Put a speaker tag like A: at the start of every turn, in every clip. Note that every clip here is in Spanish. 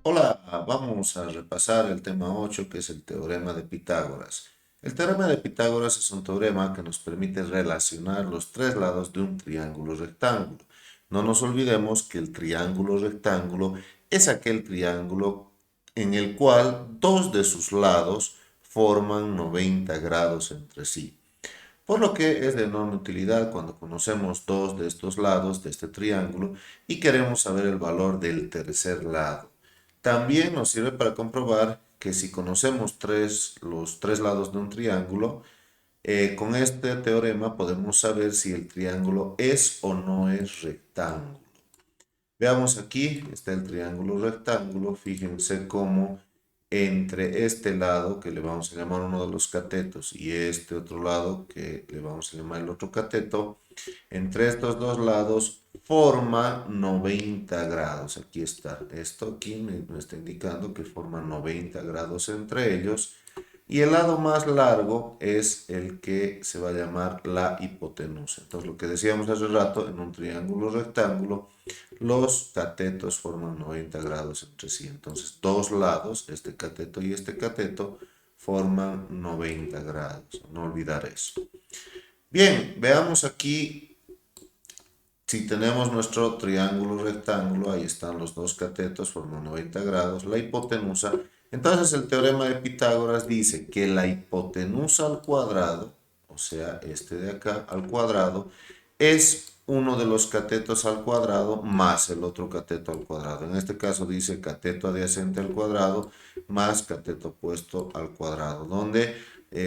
A: Hola, vamos a repasar el tema 8, que es el teorema de Pitágoras. El teorema de Pitágoras es un teorema que nos permite relacionar los tres lados de un triángulo rectángulo. No nos olvidemos que el triángulo rectángulo es aquel triángulo en el cual dos de sus lados forman 90 grados entre sí. Por lo que es de enorme utilidad cuando conocemos dos de estos lados de este triángulo y queremos saber el valor del tercer lado. También nos sirve para comprobar que si conocemos los tres lados de un triángulo, con este teorema podemos saber si el triángulo es o no es rectángulo. Veamos aquí, está el triángulo rectángulo. Fíjense cómo entre este lado, que le vamos a llamar uno de los catetos, y este otro lado, que le vamos a llamar el otro cateto, entre estos dos lados forma 90 grados. Aquí está. Esto aquí me está indicando que forma 90 grados entre ellos. Y el lado más largo es el que se va a llamar la hipotenusa. Entonces, lo que decíamos hace rato, en un triángulo rectángulo, los catetos forman 90 grados entre sí. Entonces, dos lados, este cateto y este cateto, forman 90 grados. No olvidar eso. Bien, veamos aquí. Si tenemos nuestro triángulo rectángulo, ahí están los dos catetos, forman 90 grados, la hipotenusa. Entonces el teorema de Pitágoras dice que la hipotenusa al cuadrado, o sea, este de acá al cuadrado, es uno de los catetos al cuadrado más el otro cateto al cuadrado. En este caso dice cateto adyacente al cuadrado más cateto opuesto al cuadrado, donde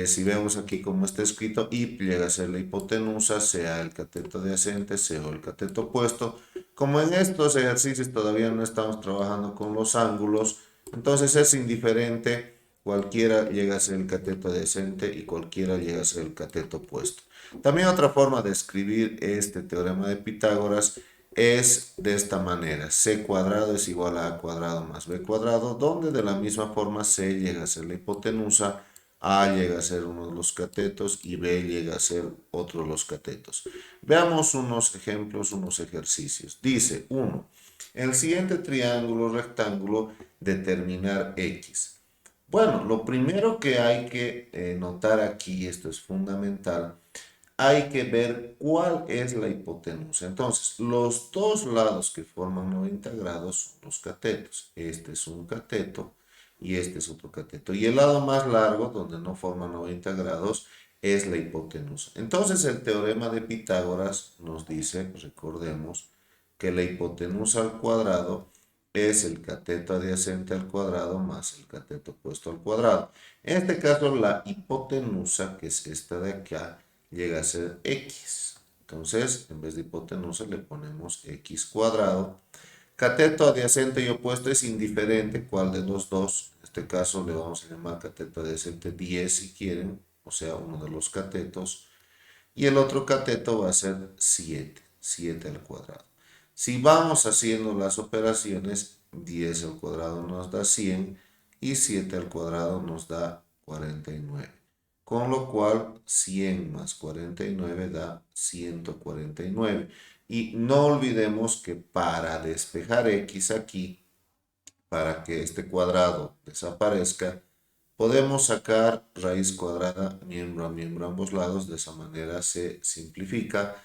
A: si vemos aquí como está escrito, y llega a ser la hipotenusa, sea el cateto adyacente, sea el cateto opuesto. Como en estos ejercicios todavía no estamos trabajando con los ángulos, entonces es indiferente, cualquiera llega a ser el cateto adyacente y cualquiera llega a ser el cateto opuesto. También otra forma de escribir este teorema de Pitágoras es de esta manera: c cuadrado es igual a cuadrado más b cuadrado, donde de la misma forma c llega a ser la hipotenusa, a llega a ser uno de los catetos y B llega a ser otro de los catetos. Veamos unos ejemplos, unos ejercicios. Dice 1. El siguiente triángulo rectángulo, determinar X. Bueno, lo primero que hay que notar aquí, esto es fundamental, hay que ver cuál es la hipotenusa. Entonces, los dos lados que forman 90 grados son los catetos. Este es un cateto y este es otro cateto. Y el lado más largo, donde no forma 90 grados, es la hipotenusa. Entonces, el teorema de Pitágoras nos dice, recordemos, que la hipotenusa al cuadrado es el cateto adyacente al cuadrado más el cateto opuesto al cuadrado. En este caso, la hipotenusa, que es esta de acá, llega a ser x. Entonces, en vez de hipotenusa le ponemos x cuadrado. Cateto adyacente y opuesto es indiferente cuál de los dos. En este caso le vamos a llamar cateto adyacente 10 si quieren, o sea, uno de los catetos. Y el otro cateto va a ser 7, 7 al cuadrado. Si vamos haciendo las operaciones, 10 al cuadrado nos da 100 y 7 al cuadrado nos da 49. Con lo cual 100 más 49 da 149. Y no olvidemos que para despejar x aquí, para que este cuadrado desaparezca, podemos sacar raíz cuadrada miembro a miembro a ambos lados. De esa manera se simplifica.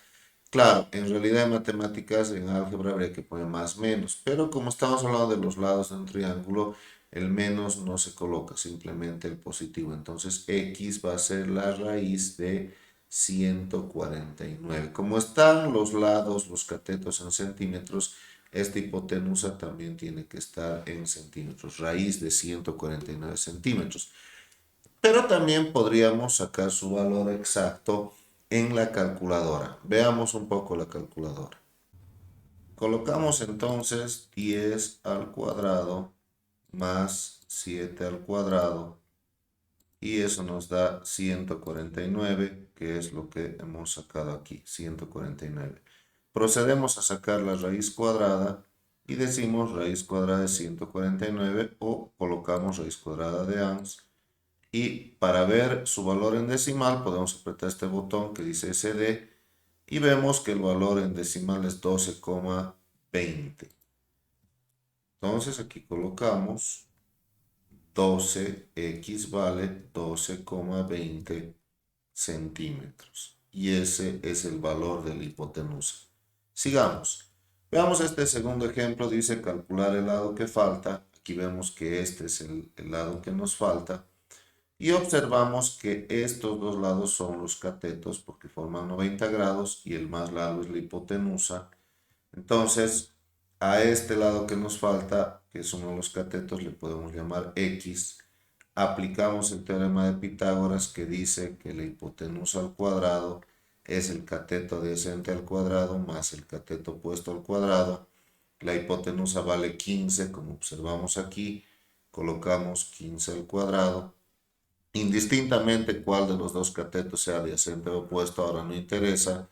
A: Claro, en realidad en matemáticas, en álgebra habría que poner más menos, pero como estamos hablando de los lados de un triángulo, el menos no se coloca, simplemente el positivo. Entonces x va a ser la raíz de 149. Como están los lados, los catetos en centímetros, esta hipotenusa también tiene que estar en centímetros, raíz de 149 centímetros. Pero también podríamos sacar su valor exacto en la calculadora. Veamos un poco la calculadora. Colocamos entonces 10 al cuadrado más 7 al cuadrado y eso nos da 149, que es lo que hemos sacado aquí, 149. Procedemos a sacar la raíz cuadrada y decimos raíz cuadrada de 149 o colocamos raíz cuadrada de ans. Y para ver su valor en decimal podemos apretar este botón que dice SD y vemos que el valor en decimal es 12,20. Entonces aquí colocamos 12x vale 12,20 centímetros. Y ese es el valor de la hipotenusa. Sigamos. Veamos este segundo ejemplo. Dice calcular el lado que falta. Aquí vemos que este es el lado que nos falta. Y observamos que estos dos lados son los catetos porque forman 90 grados y el más largo es la hipotenusa. Entonces, a este lado que nos falta, que es uno de los catetos, le podemos llamar X. Aplicamos el teorema de Pitágoras que dice que la hipotenusa al cuadrado es el cateto adyacente al cuadrado más el cateto opuesto al cuadrado. La hipotenusa vale 15, como observamos aquí. Colocamos 15 al cuadrado. Indistintamente cuál de los dos catetos sea adyacente o opuesto, ahora no interesa.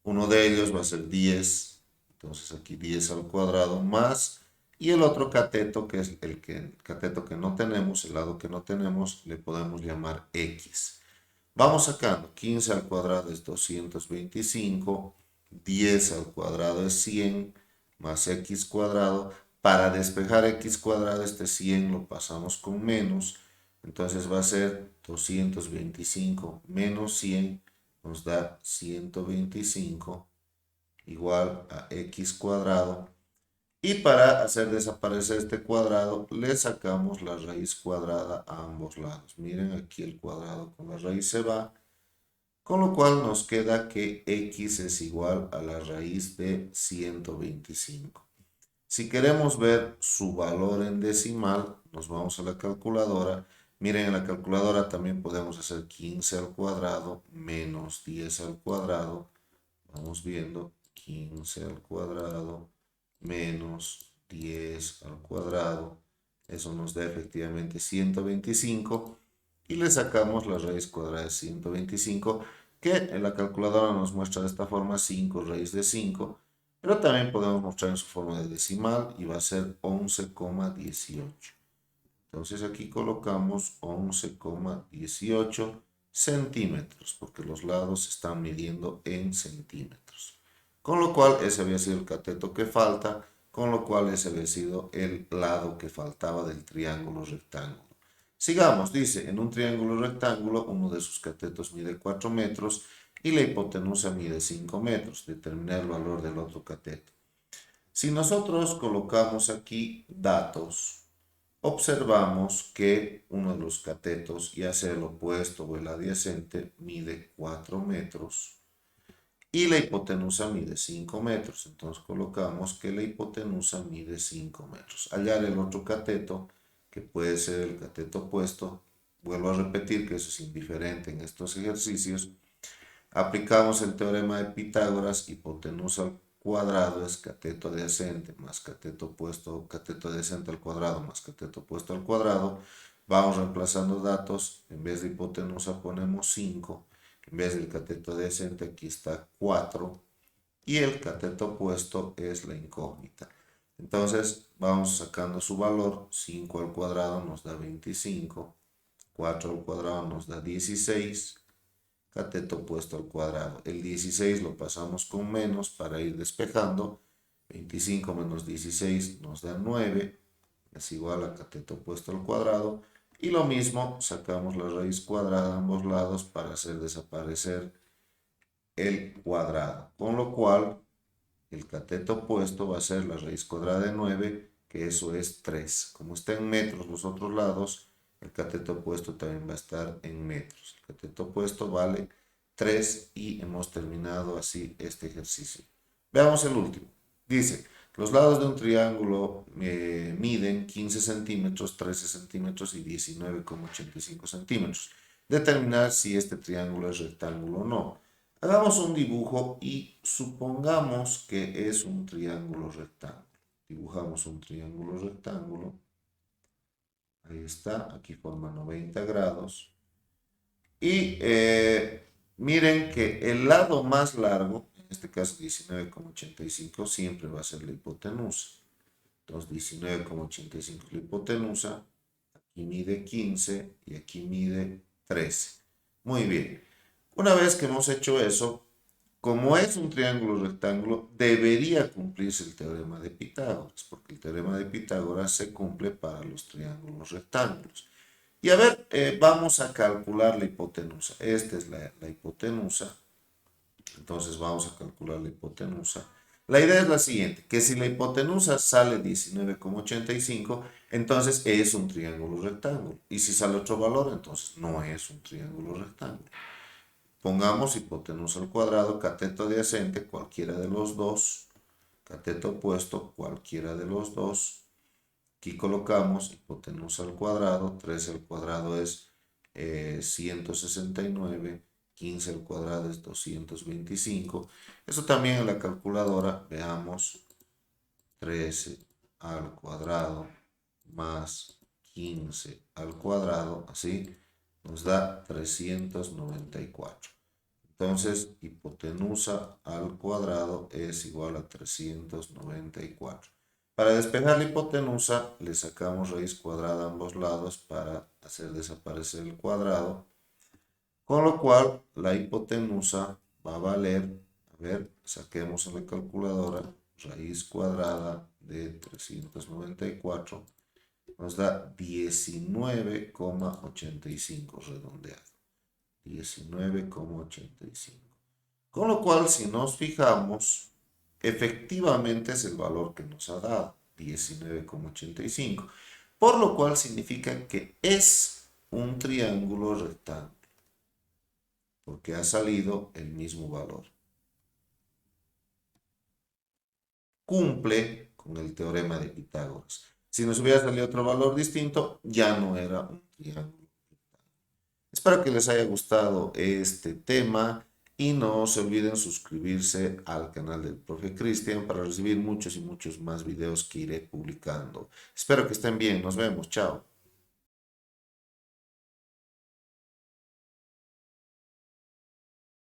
A: Uno de ellos va a ser 10, entonces aquí 10 al cuadrado más, y el otro cateto, que es el cateto que no tenemos, el lado que no tenemos, le podemos llamar X. Vamos sacando, 15 al cuadrado es 225, 10 al cuadrado es 100, más X cuadrado. Para despejar X cuadrado, este 100 lo pasamos con menos, entonces va a ser 225 menos 100 nos da 125 igual a x cuadrado. Y para hacer desaparecer este cuadrado, le sacamos la raíz cuadrada a ambos lados. Miren, aquí el cuadrado con la raíz se va, con lo cual nos queda que x es igual a la raíz de 125. Si queremos ver su valor en decimal, nos vamos a la calculadora. Miren, en la calculadora también podemos hacer 15 al cuadrado menos 10 al cuadrado. Vamos viendo 15 al cuadrado menos 10 al cuadrado. Eso nos da efectivamente 125. Y le sacamos la raíz cuadrada de 125, que en la calculadora nos muestra de esta forma 5 raíz de 5. Pero también podemos mostrar en su forma de decimal y va a ser 11,18. Entonces aquí colocamos 11,18 centímetros, porque los lados se están midiendo en centímetros. Con lo cual ese había sido el cateto que falta, con lo cual ese había sido el lado que faltaba del triángulo rectángulo. Sigamos, dice, en un triángulo rectángulo, uno de sus catetos mide 4 metros y la hipotenusa mide 5 metros. Determinar el valor del otro cateto. Si nosotros colocamos aquí datos, observamos que uno de los catetos, ya sea el opuesto o el adyacente, mide 4 metros y la hipotenusa mide 5 metros. Entonces colocamos que la hipotenusa mide 5 metros. Hallar el otro cateto, que puede ser el cateto opuesto. Vuelvo a repetir que eso es indiferente en estos ejercicios. Aplicamos el teorema de Pitágoras, hipotenusa al cuadrado es cateto adyacente más cateto opuesto, cateto adyacente al cuadrado más cateto opuesto al cuadrado. Vamos reemplazando datos, en vez de hipotenusa ponemos 5, en vez del cateto adyacente aquí está 4 y el cateto opuesto es la incógnita. Entonces vamos sacando su valor, 5 al cuadrado nos da 25, 4 al cuadrado nos da 16, cateto opuesto al cuadrado. El 16 lo pasamos con menos para ir despejando. 25 menos 16 nos da 9, es igual a cateto opuesto al cuadrado. Y lo mismo, sacamos la raíz cuadrada a ambos lados para hacer desaparecer el cuadrado. Con lo cual, el cateto opuesto va a ser la raíz cuadrada de 9, que eso es 3. Como está en metros los otros lados, el cateto opuesto también va a estar en metros. El cateto opuesto vale 3 y hemos terminado así este ejercicio. Veamos el último. Dice, los lados de un triángulo miden 15 centímetros, 13 centímetros y 19,85 centímetros. Determinar si este triángulo es rectángulo o no. Hagamos un dibujo y supongamos que es un triángulo rectángulo. Dibujamos un triángulo rectángulo. Ahí está, aquí forma 90 grados. Y miren que el lado más largo, en este caso 19,85, siempre va a ser la hipotenusa. Entonces 19,85 es la hipotenusa. Aquí mide 15 y aquí mide 13. Muy bien. Una vez que hemos hecho eso, como es un triángulo rectángulo, debería cumplirse el teorema de Pitágoras, porque el teorema de Pitágoras se cumple para los triángulos rectángulos. Y a ver, vamos a calcular la hipotenusa. Esta es la hipotenusa. Entonces vamos a calcular la hipotenusa. La idea es la siguiente, que si la hipotenusa sale 19,85, entonces es un triángulo rectángulo. Y si sale otro valor, entonces no es un triángulo rectángulo. Pongamos hipotenusa al cuadrado, cateto adyacente, cualquiera de los dos. Cateto opuesto, cualquiera de los dos. Aquí colocamos hipotenusa al cuadrado, 13 al cuadrado es 169, 15 al cuadrado es 225. Eso también en la calculadora, veamos, 13 al cuadrado más 15 al cuadrado, así nos da 394. Entonces, hipotenusa al cuadrado es igual a 394. Para despejar la hipotenusa, le sacamos raíz cuadrada a ambos lados para hacer desaparecer el cuadrado. Con lo cual, la hipotenusa va a valer, a ver, saquemos en la calculadora, raíz cuadrada de 394, nos da 19,85 redondeado. 19,85. Con lo cual, si nos fijamos, efectivamente es el valor que nos ha dado, 19,85. Por lo cual significa que es un triángulo rectángulo, porque ha salido el mismo valor. Cumple con el teorema de Pitágoras. Si nos hubiera salido otro valor distinto, ya no era un triángulo. Espero que les haya gustado este tema y no se olviden suscribirse al canal del Profe Cristian para recibir muchos y muchos más videos que iré publicando. Espero que estén bien, nos vemos, chao.